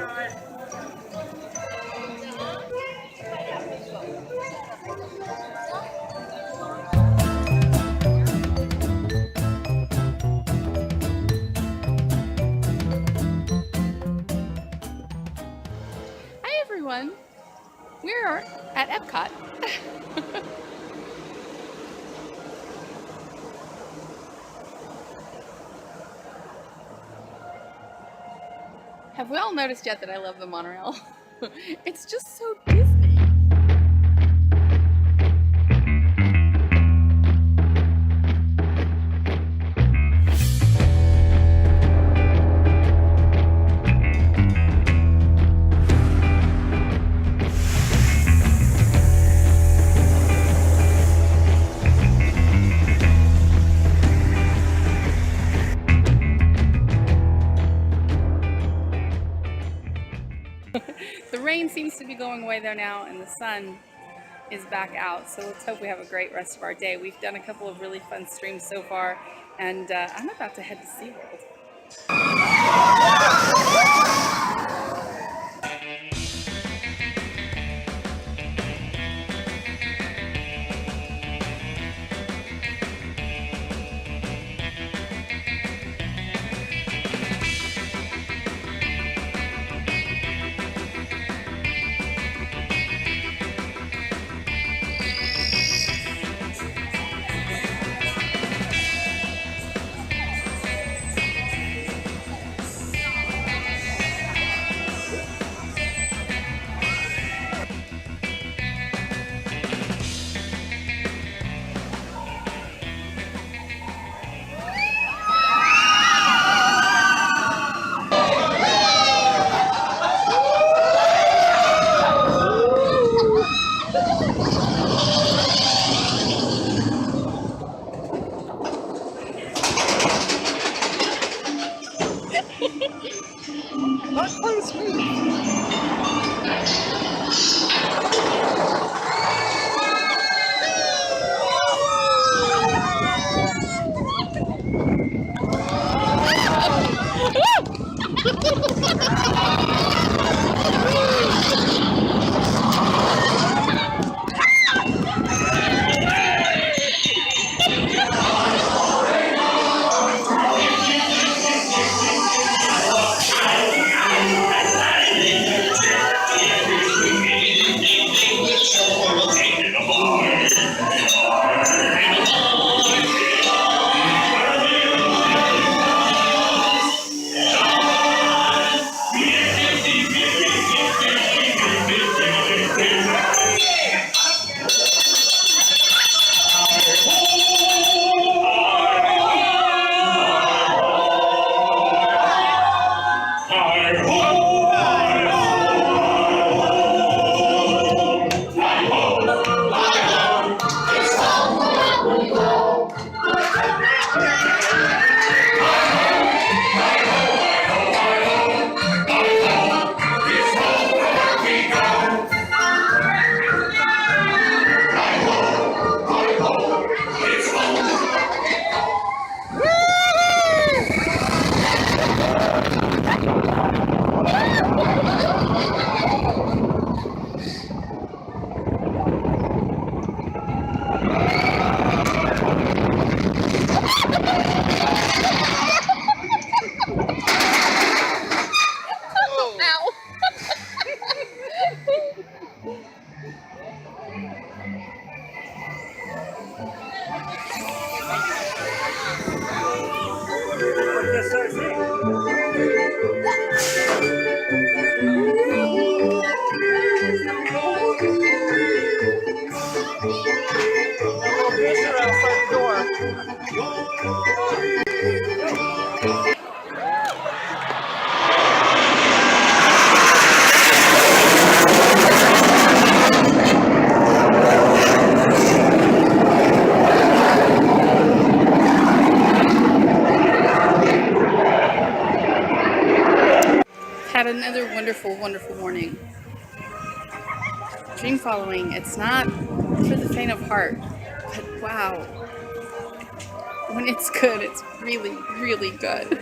Hi everyone, we're at Epcot. Have we all noticed yet that I love the monorail? It's just so Disney. The rain seems to be going away there now, and the sun is back out, so let's hope we have a great rest of our day. We've done a couple of really fun streams so far, and I'm about to head to SeaWorld. Not quite as smooth. Had another wonderful, wonderful morning. Dream following, it's not for the faint of heart, but wow. When it's good, it's really, really good.